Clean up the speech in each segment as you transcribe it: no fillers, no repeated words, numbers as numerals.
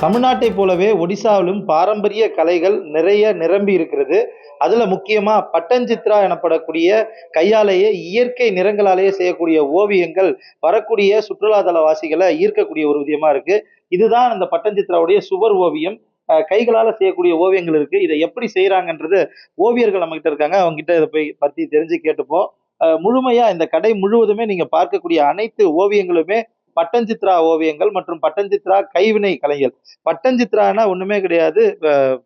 தமிழ்நாட்டை போலவே ஒடிசாவிலும் பாரம்பரிய கலைகள் நிறைய நிரம்பி இருக்கிறது. அதுல முக்கியமா பட்டஞ்சித்ரா எனப்படக்கூடிய கையாலேயே இயற்கை நிறங்களாலேயே செய்யக்கூடிய ஓவியங்கள் வரக்கூடிய சுற்றுலாதல வாசிகளை ஈர்க்கக்கூடிய ஒரு விதமா இருக்கு. இதுதான் அந்த பட்டஞ்சித்ராவுடைய சுவர் ஓவியம். கைகளால செய்யக்கூடிய ஓவியங்கள் இருக்கு. இதை எப்படி செய்யறாங்கன்றது ஓவியர்கள் நம்ம கிட்ட இருக்காங்க. அவங்க கிட்ட இதை போய் பத்தி தெரிஞ்சு கேட்டுப்போம். முழுமையா இந்த கடை முழுவதுமே நீங்க பார்க்கக்கூடிய அனைத்து ஓவியங்களுமே பட்டஞ்சித்ரா ஓவியங்கள் மற்றும் பட்டஞ்சித்ரா கைவினை கலைகள். பட்டஞ்சித்ரானா ஒண்ணுமே கிடையாது.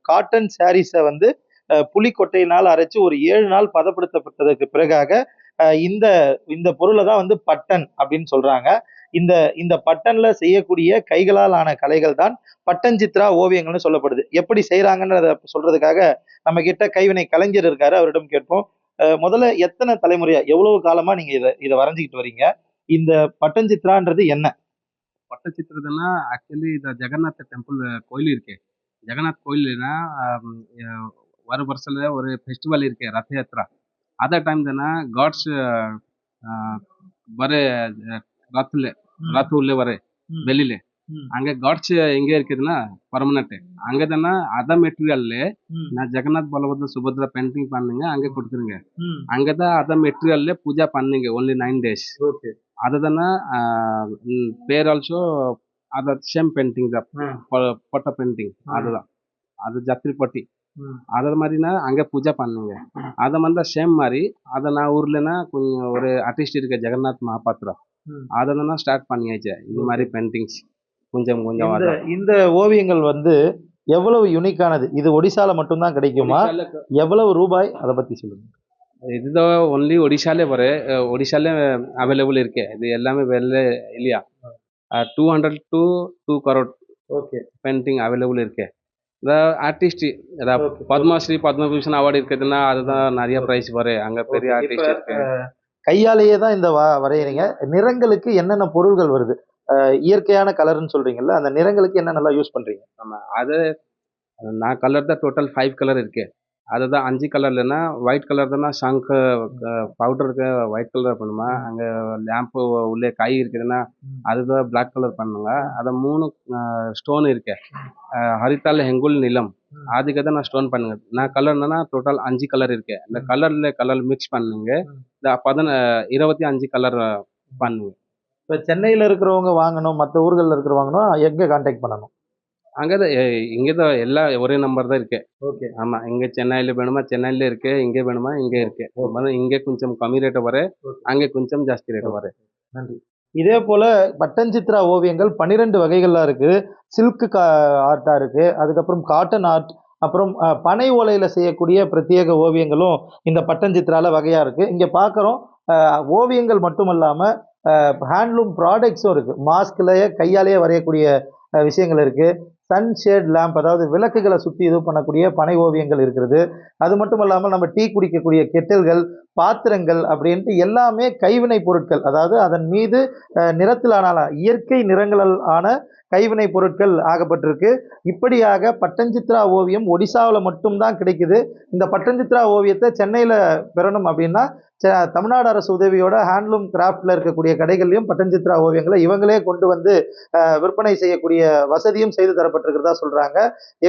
காட்டன் சாரீஸ வந்து புலிக்கொட்டையினால் அரைச்சு ஒரு 7 நாள் பதப்படுத்தப்பட்டதற்கு பிறகாக இந்த இந்த பொருளை தான் வந்து பட்டன் அப்படின்னு சொல்றாங்க. இந்த இந்த பட்டன்ல செய்யக்கூடிய கைகளால் ஆன கலைகள் தான் பட்டஞ்சித்ரா ஓவியங்கள்னு சொல்லப்படுது. எப்படி செய்யறாங்கன்றத சொல்றதுக்காக நம்ம கிட்ட கைவினை கலைஞர் இருக்காரு. அவரிடம் கேட்போம். முதல்ல எத்தனை தலைமுறையா எவ்வளவு காலமா நீங்க இத இத வரைஞ்சுக்கிட்டு வரீங்க? இந்த பட்டஞ்சித்ரான்றது என்ன? ಪಟ್ಟಚಿತ್ರದನ್ನ ಆಕ್ಚುಲಿ ಇದು ಜಗನ್ನಾಥ ಟೆಂಪಲ್ கோயில் இருக்கு. ஜெகநாத் கோயில்னா வர வருஷத்துல ஒரு ஃபெஸ்டிவல் இருக்கு, ரத யாத்ரா. அத டைம் தானே காட்ஸ் வர ரத்ல ரத் உள்ள வர ம், வெளியில ம், அங்க காட்ஸ் எங்க இருக்குதுன்னா பர்மனெண்ட் அங்கதானே அத மெட்டீரியல்ல ம், நான் ஜெகநாத் பலபத்ர சுபத்ரா பெயிண்டிங் பண்ணுங்க அங்க கொடுத்துருங்க. ம். அங்கதான் அத மெட்டீரியல்ல பூஜா பண்ணுங்க ஒன்லி 9 days. ஓகே. அதுதானே பேர் ஆல்சோ அத சேம் பெயிண்டிங் தான், ம், பொட்ட பெயிண்டிங் ம், அதுதான். அது ஜத்திரி பொட்டி ம், அத மாதிரினா அங்க பூஜை பண்ணுங்க. ம், அத மாதிரி சேம் மாதிரி அத நான் ஊர்லனா கொஞ்சம் ஒரு ஆர்டிஸ்ட் இருக்க ஜெகநாத் மகாபாத்ரா ம். அத நான் ஸ்டார்ட் பண்ணியாச்சு. இது ஓகே. மாதிரி பெயிண்டிங்ஸ் கொஞ்சம் கொஞ்சம் இந்த அதான். இந்த ஓவியங்கள் வந்து எவ்வளவு யுனிக்கானது? இது ஒடிசால மட்டும் தான் கிடைக்குமா? எவ்வளவு ரூபாய்? அத பத்தி சொல்லுங்க. இதுதான் ஒன்லி ஒடிசாலே வர ஒடிசாலே அவைலபிள் இருக்கு. இது எல்லாமே வெளில இல்லையா? 200 to 2 crore okay. Painting available இருக்கு. இந்த artist okay. Padmashri Padmabhushan award இருக்குதுன்னா அதுதான் நிறைய பிரைஸ் வரும். அங்க பெரிய ஓகே. இப்ப ஆர்டிஸ்ட் இருக்கு. கையாலேயே தான் இந்த வரையறீங்க. நிறங்களுக்கு என்னென்ன பொருள்கள் வருது? இயற்கையான கலர்ன்னு சொல்றீங்கல்ல, அந்த நிறங்களுக்கு என்னென்னலாம் யூஸ் பண்றீங்க? ஆமா. அது நான் கலர் தான் டோட்டல் 5 கலர் இருக்கு. அதுதான் 5 கலர்லன்னா ஒயிட் கலர் தானே சங்க் பவுடருக்கு ஒயிட் கலர் பண்ணுமா. ம், அங்க லேம்ப் உள்ளே காய் இருக்குதுன்னா ம், அதுதான் பிளாக் கலர் பண்ணுங்க. ம், அத 3 ஸ்டோன் இருக்கு. ம், ஹரித்தால் ஹெங்குல் நிலம் ம், அதுக்கு தான் நான் ஸ்டோன் பண்ணுங்க. நான் கலர்னா டோட்டல் 5 கலர் இருக்கு. இந்த ம், கலர் மிக்ஸ் பண்ணுங்க. ம். இந்த 25 கலர் பண்ணுங்க. இப்ப சென்னையில இருக்கிறவங்க வாங்கணும், மத்த ஊர்கள்ல இருக்கிறவங்க வாங்கணும், எங்க கான்டாக்ட் பண்ணணும்? அங்கதான் இங்கதான் எல்லாம் ஒரே நம்பர் தான் இருக்கு. ஓகே. ஆமா. இங்க சென்னையில வேணுமா சென்னையில இருக்கு, இங்க வேணுமா இங்க இருக்கு. இங்க கொஞ்சம் கம்மி ரேட் வர, ஓகே. அங்க கொஞ்சம் ஜாஸ்தி ரேட் வர. நன்றி. இதே போல பட்டஞ்சித்ரா ஓவியங்கள் 12 வகைகள்லாம் இருக்கு. சில்க் ஆர்ட்டா இருக்கு. அதுக்கப்புறம் காட்டன் ஆர்ட், அப்புறம் பனை ஓலையில செய்யக்கூடிய பிரத்யேக ஓவியங்களும் இந்த பட்டஞ்சித்ரால வகையா இருக்கு. இங்க பார்க்குறோம். ஓவியங்கள் மட்டுமல்லாம ஹேண்ட்லூம் ப்ராடக்ட்ஸும் இருக்கு. மாஸ்க்லயே கையாலேயே வரையக்கூடிய விஷயங்கள் இருக்கு. சன்ஷேட் லேம்ப், அதாவது விளக்குகளை சுத்தி இது பண்ணக்கூடிய பனை ஓவியங்கள் இருக்கிறது. அது மட்டும் இல்லாமல் நம்ம டீ குடிக்கக்கூடிய கெட்டில்கள், பாத்திரங்கள் அப்படின்ட்டு எல்லாமே கைவினை பொருட்கள். அதாவது அதன் மீது நிறத்திலான இயற்கை நிறங்களால் ஆன கைவினை பொருட்கள் ஆகப்பட்டிருக்கு. இப்படியாக பட்டஞ்சித்ரா ஓவியம் ஒடிசாவுல மட்டும்தான் கிடைக்குது. இந்த பட்டஞ்சித்ரா ஓவியத்தை சென்னையில பெறணும் அப்படின்னா தமிழ்நாடு அரசு உதவியோட ஹேண்ட்லூம் கிராஃப்ட்ல இருக்கக்கூடிய கடைகள்லயும் பட்டஞ்சித்ரா ஓவியங்களை இவங்களே கொண்டு வந்து விற்பனை செய்யக்கூடிய வசதியும் செய்து தரப்பட்டிருக்கிறதா சொல்றாங்க.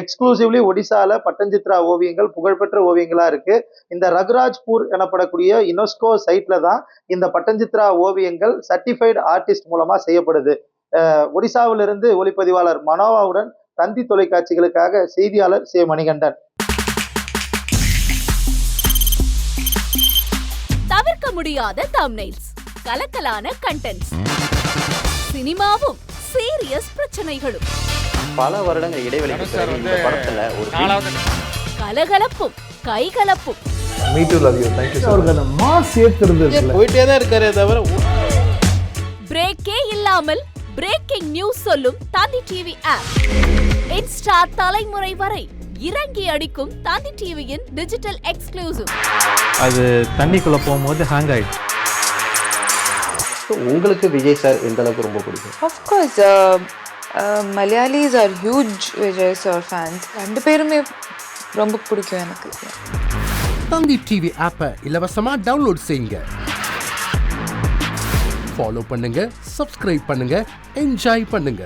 எக்ஸ்க்ளூசிவ்லி ஒடிசால பட்டஞ்சித்ரா ஓவியங்கள் புகழ்பெற்ற ஓவியங்களா இருக்கு. இந்த ரகுராஜ்பூர் எனப்படக்கூடிய யுனெஸ்கோ சைட்ல தான் இந்த பட்டஞ்சித்ரா ஓவியங்கள் சர்டிஃபைடு ஆர்டிஸ்ட் மூலமா செய்யப்படுது. ஒடிசாவிலிருந்து ஒளிப்பதிவாளர் மனோவாவுடன் தந்தி தொலைக்காட்சிகளுக்காக செய்தியாளர் சே மணிகண்டன். தவிர்க்க முடியாத தம்ப்நெயில்ஸ், கலக்கலான கண்டென்ட்ஸ், சினிமாவும் சீரியஸ் பிரச்சனைகளும், பல வருடங்கள் இடைவெளிக்கு பிறகு இந்த படத்துல ஒரு கலகலப்பும் கைகலப்பும், me too love you. Thank you sir. அவருக்கு அந்த மாஸ் ஏத்துறது இருக்குல்ல, போயிட்டே தான் இருக்காரே தவிர பிரேக்கே இல்லாமல் பிரேக்கிங் நியூஸ் சொல்லும் தந்தி டிவி ஆப். இன்ஸ்டா தலைமுறை வரை இறங்கி அடிக்கும் தந்தி டிவியின் டிஜிட்டல் எக்ஸ்க்ளூசிவ். அது தண்ணிக்குள்ள போகும்போது ஹேங் ஆயிடுச்சு. உங்களுக்கு விஜய் சார் எந்த அளவுக்கு ரொம்ப பிடிக்கும்? Of course, Malayalis are huge Vijay sir fans. ரெண்டு பேருமே ரொம்ப பிடிக்கும் எனக்கு. தந்தி டிவி ஆப்பை இலவசமா டவுன்லோட் செய்யுங்க. ஃபாலோ பண்ணுங்க, சப்ஸ்கிரைப் பண்ணுங்க, என்ஜாய் பண்ணுங்க.